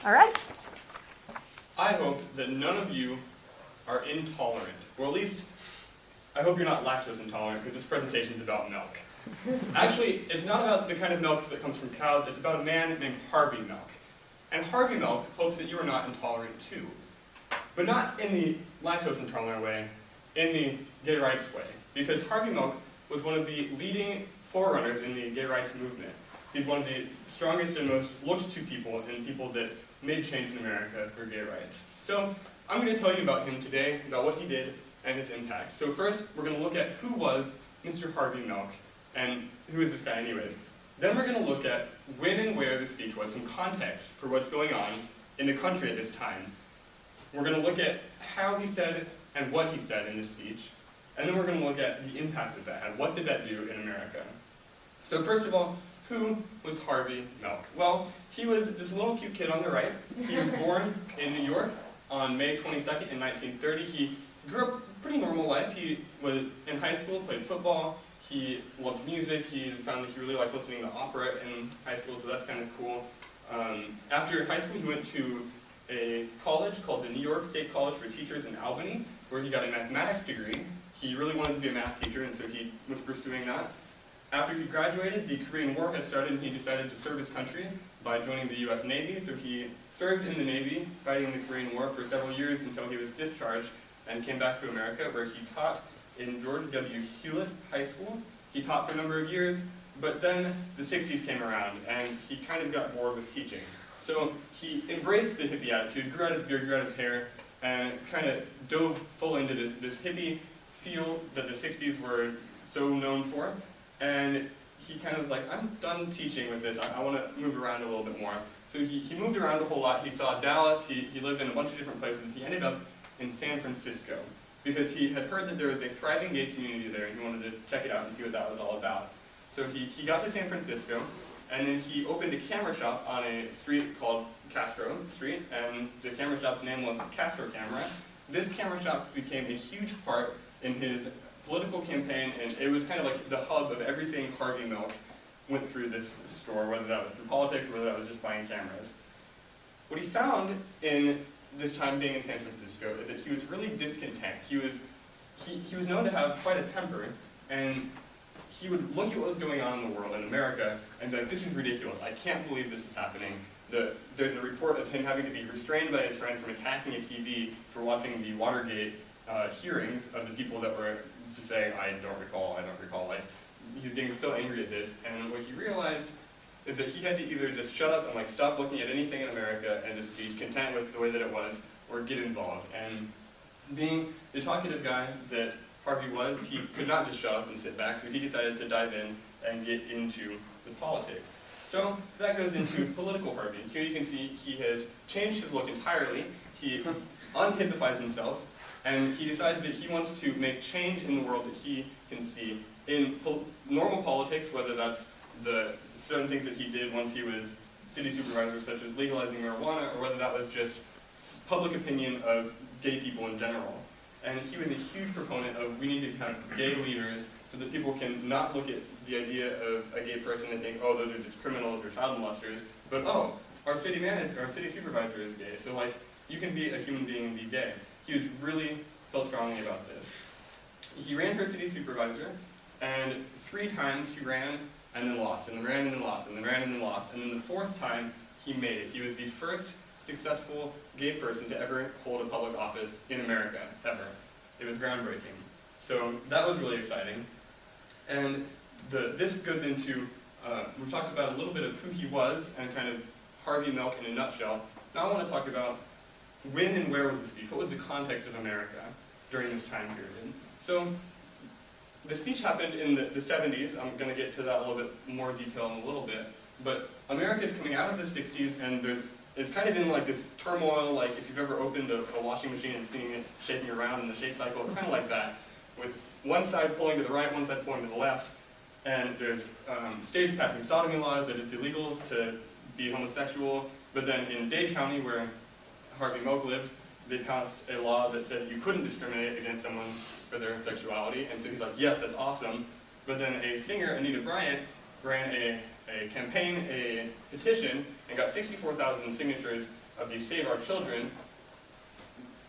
All right. I hope that none of you are intolerant, or at least I hope you're not lactose intolerant, because this presentation is about milk. Actually, it's not about the kind of milk that comes from cows, it's about a man named Harvey Milk. And Harvey Milk hopes that you are not intolerant too. But not in the lactose intolerant way, in the gay rights way. Because Harvey Milk was one of the leading forerunners in the gay rights movement. He's one of the strongest and most looked to people and people that made change in America for gay rights. So I'm going to tell you about him today, about what he did and his impact. So first, we're going to look at who was Mr. Harvey Milk, and who is this guy anyways. Then we're going to look at when and where the speech was, some context for what's going on in the country at this time. We're going to look at how he said and what he said in this speech, and then we're going to look at the impact that that had. What did that do in America? So first of all, who was Harvey Milk? Well, he was this little cute kid on the right. He was born in New York on May 22nd in 1930. He grew up a pretty normal life. He was in high school, played football. He loved music. He found that he really liked listening to opera in high school, so that's kind of cool. After high school, he went to a college called the New York State College for Teachers in Albany, where he got a mathematics degree. He really wanted to be a math teacher, and so he was pursuing that. After he graduated, the Korean War had started, and he decided to serve his country by joining the U.S. Navy. So he served in the Navy, fighting the Korean War for several years until he was discharged and came back to America, where he taught in George W. Hewlett High School. He taught for a number of years, but then the 60s came around, and he kind of got bored with teaching. So he embraced the hippie attitude, grew out his beard, grew out his hair, and kind of dove full into this hippie feel that the 60s were so known for. And he kind of was like, I'm done teaching with this, I want to move around a little bit more. So he moved around a whole lot. He saw Dallas, he lived in a bunch of different places. He ended up in San Francisco because he had heard that there was a thriving gay community there, and he wanted to check it out and see what that was all about. So he got to San Francisco, and then he opened a camera shop on a street called Castro Street, and the camera shop's name was Castro Camera. This camera shop became a huge part in his political campaign, and it was kind of like the hub of everything Harvey Milk went through this store, whether that was through politics or whether that was just buying cameras. What he found in this time being in San Francisco is that he was really discontent. He was known to have quite a temper, and he would look at what was going on in the world, in America, and be like, this is ridiculous, I can't believe this is happening. There's a report of him having to be restrained by his friends from attacking a TV for watching the Watergate hearings of the people that were just saying, I don't recall, like, he was getting so angry at this, and what he realized is that he had to either just shut up and like stop looking at anything in America and just be content with the way that it was, or get involved. And being the talkative guy that Harvey was, he could not just shut up and sit back, so he decided to dive in and get into the politics. So that goes into political Harvey. Here you can see he has changed his look entirely. He unhippifies himself, and he decides that he wants to make change in the world that he can see in normal politics, whether that's the certain things that he did once he was city supervisor, such as legalizing marijuana, or whether that was just public opinion of gay people in general. And he was a huge proponent of we need to have gay leaders so that people can not look at the idea of a gay person and think, oh, those are just criminals or child molesters, but oh, our city manager, our city supervisor is gay, so like, you can be a human being and be gay. He was really felt strongly about this. He ran for city supervisor, and 3 times he ran and then lost, and then ran and then lost, and then ran and then lost, and then the 4th time he made it. He was the first successful gay person to ever hold a public office in America, ever. It was groundbreaking. So that was really exciting. And this goes into, we talked about a little bit of who he was and kind of Harvey Milk in a nutshell. Now I want to talk about when and where was the speech? What was the context of America during this time period? So the speech happened in the 70s. I'm going to get to that a little bit more detail in a little bit. But America is coming out of the 60s, and it's kind of in like this turmoil, like if you've ever opened a washing machine and seen it shaking around in the shake cycle, it's kind of like that, with one side pulling to the right, one side pulling to the left, and there's states passing sodomy laws that it's illegal to be homosexual, but then in Dade County, where Harvey Milk lived, they passed a law that said you couldn't discriminate against someone for their sexuality, and so he's like, yes, that's awesome. But then a singer, Anita Bryant, ran a campaign, a petition, and got 64,000 signatures of the Save Our Children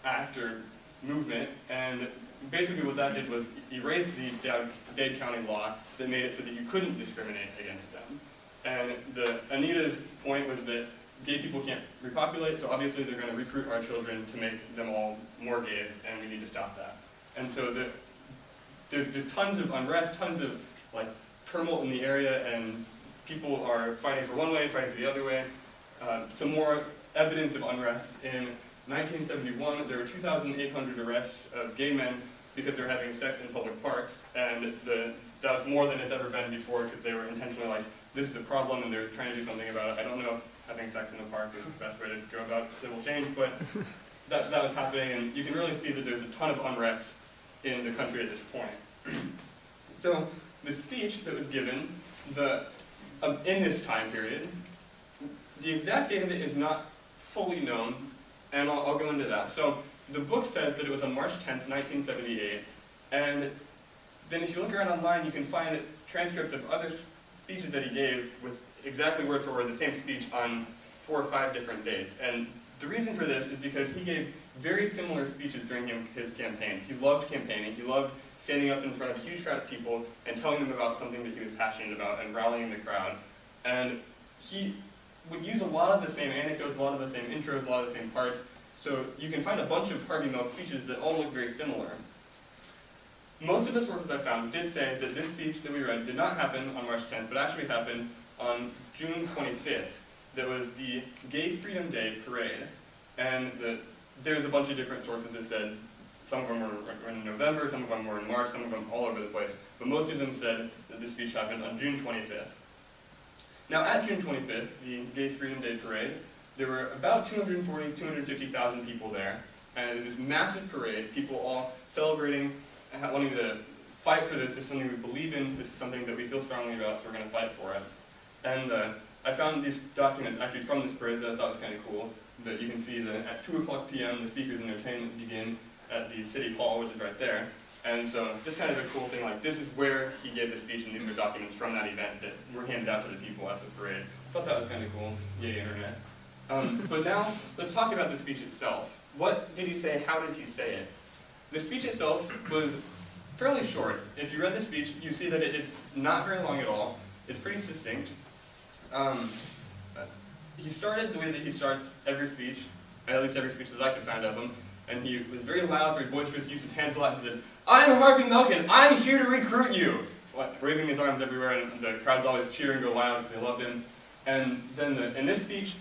act or movement, and basically what that did was erase the Dade County law that made it so that you couldn't discriminate against them. And Anita's point was that gay people can't repopulate, so obviously they're going to recruit our children to make them all more gays, and we need to stop that. And so there's just tons of unrest, tons of like turmoil in the area, and people are fighting for one way, fighting for the other way. Some more evidence of unrest. In 1971, there were 2,800 arrests of gay men because they were having sex in public parks, and that's more than it's ever been before because they were intentionally like, this is a problem and they're trying to do something about it. I don't know if having sex in a park is the best way to go about civil change, but that was happening, and you can really see that there's a ton of unrest in the country at this point. So the speech that was given in this time period, the exact date of it is not fully known, and I'll go into that. So the book says that it was on March 10th, 1978, and then if you look around online, you can find transcripts of other speeches that he gave with exactly word for word the same speech on 4 or 5 different days. And the reason for this is because he gave very similar speeches during his campaigns. He loved campaigning. He loved standing up in front of a huge crowd of people and telling them about something that he was passionate about and rallying the crowd. And he would use a lot of the same anecdotes, a lot of the same intros, a lot of the same parts. So you can find a bunch of Harvey Milk speeches that all look very similar. Most of the sources I found did say that this speech that we read did not happen on March 10th, but actually happened on June 25th. That was the Gay Freedom Day parade. And there's a bunch of different sources that said some of them were in November, some of them were in March, some of them all over the place. But most of them said that this speech happened on June 25th. Now at June 25th, the Gay Freedom Day parade, there were about 240,000, 250,000 people there. And it was this massive parade, people all celebrating, wanting to fight for this. This is something we believe in, this is something that we feel strongly about, so we're going to fight for it. And I found these documents actually from this parade that I thought was kind of cool, that you can see that at 2 o'clock p.m. the speakers and entertainment begin at the City Hall, which is right there. And so just kind of a cool thing, like this is where he gave the speech, and these are documents from that event that were handed out to the people at the parade. I thought that was kind of cool. Yay, internet. But now, let's talk about the speech itself. What did he say? How did he say it? The speech itself was fairly short. If you read the speech, you see that it's not very long at all. It's pretty succinct. He started the way that he starts every speech, at least every speech that I could find of him, and he was very loud, very boisterous, used his hands a lot, and said, "I'm Harvey Milk, and I'm here to recruit you!" Waving his arms everywhere, and the crowd's always cheer and go wild because they loved him. And then in this speech,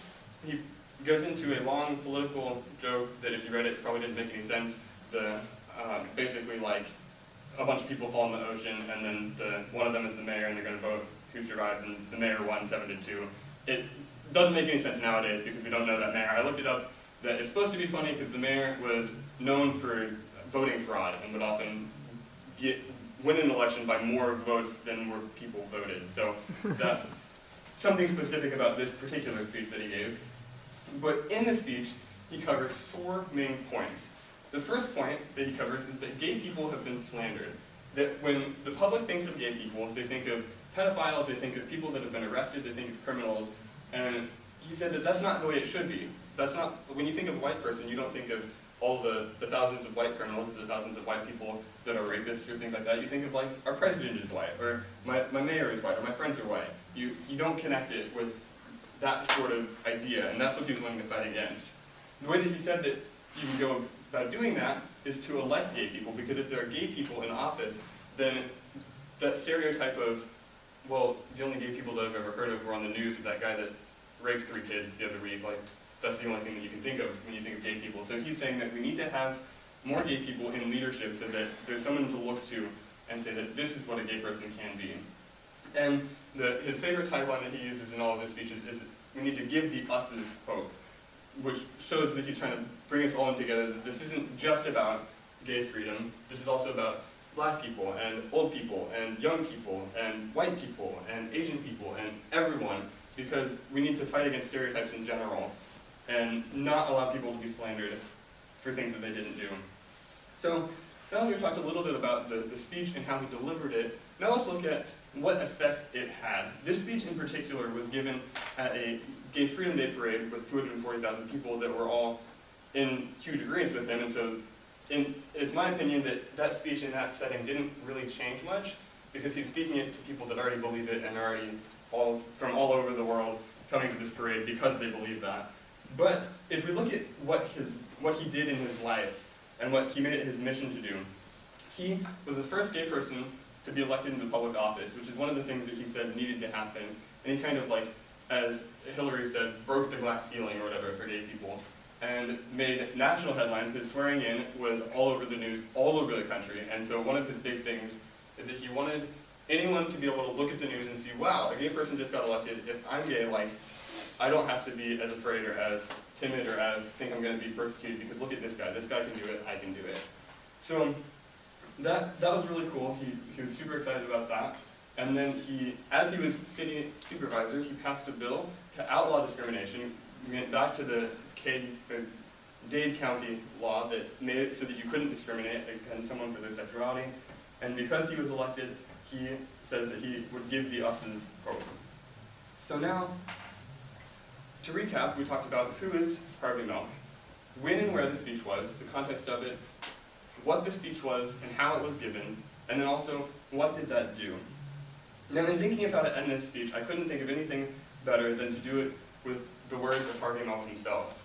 he goes into a long political joke that if you read it, probably didn't make any sense. Basically like, a bunch of people fall in the ocean, and then one of them is the mayor, and they're going to vote who survives, and the mayor won 7-2. It doesn't make any sense nowadays because we don't know that mayor. I looked it up, that it's supposed to be funny because the mayor was known for voting fraud and would often win an election by more votes than were people voted. So that's something specific about this particular speech that he gave. But in the speech, he covers 4 main points. The first point that he covers is that gay people have been slandered. That when the public thinks of gay people, they think of pedophiles, they think of people that have been arrested, they think of criminals, and he said that that's not the way it should be. That's not, when you think of a white person, you don't think of all the thousands of white criminals, the thousands of white people that are rapists or things like that. You think of like, our president is white, or my mayor is white, or my friends are white. You don't connect it with that sort of idea, and that's what he was willing to fight against. The way that he said that you can go about doing that is to elect gay people, because if there are gay people in office, then that stereotype of, well, the only gay people that I've ever heard of were on the news with that guy that raped 3 kids the other week, like, that's the only thing that you can think of when you think of gay people. So he's saying that we need to have more gay people in leadership so that there's someone to look to and say that this is what a gay person can be. And his favorite tagline that he uses in all of his speeches is, we need to give the us's hope, which shows that he's trying to bring us all in together, that this isn't just about gay freedom, this is also about black people, and old people, and young people, and white people, and Asian people, and everyone, because we need to fight against stereotypes in general, and not allow people to be slandered for things that they didn't do. So, now that we've talked a little bit about the speech and how he delivered it, now let's look at what effect it had. This speech in particular was given at a Gay Freedom Day parade with 240,000 people that were all in huge agreement with him, and so it's my opinion that that speech in that setting didn't really change much, because he's speaking it to people that already believe it and are already from all over the world coming to this parade because they believe that. But if we look at what he did in his life and what he made it his mission to do, he was the first gay person to be elected into public office, which is one of the things that he said needed to happen. And he kind of, like, as Hillary said, broke the glass ceiling or whatever for gay people, and made national headlines. His swearing in was all over the news, all over the country. And so one of his big things is that he wanted anyone to be able to look at the news and see, wow, a gay person just got elected. If I'm gay, like, I don't have to be as afraid or as timid or as think I'm going to be persecuted, because look at this guy can do it, I can do it. So that was really cool. He was super excited about that. And then as he was city supervisor, he passed a bill to outlaw discrimination. We went back to the Dade County law that made it so that you couldn't discriminate against someone for their sexuality. And because he was elected, he says that he would give the us's hope. So now, to recap, we talked about who is Harvey Milk, when and where the speech was, the context of it, what the speech was and how it was given, and then also, what did that do? Now, in thinking of how to end this speech, I couldn't think of anything better than to do it with the words of Harvey Milk himself.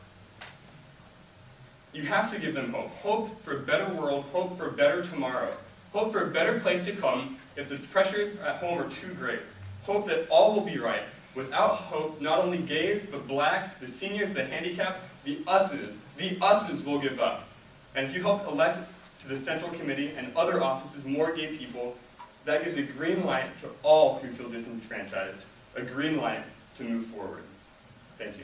You have to give them hope. Hope for a better world, hope for a better tomorrow, hope for a better place to come if the pressures at home are too great, hope that all will be right. Without hope, not only gays, but blacks, the seniors, the handicapped, the us's will give up. And if you help elect to the Central Committee and other offices more gay people, that gives a green light to all who feel disenfranchised, a green light to move forward. Thank you.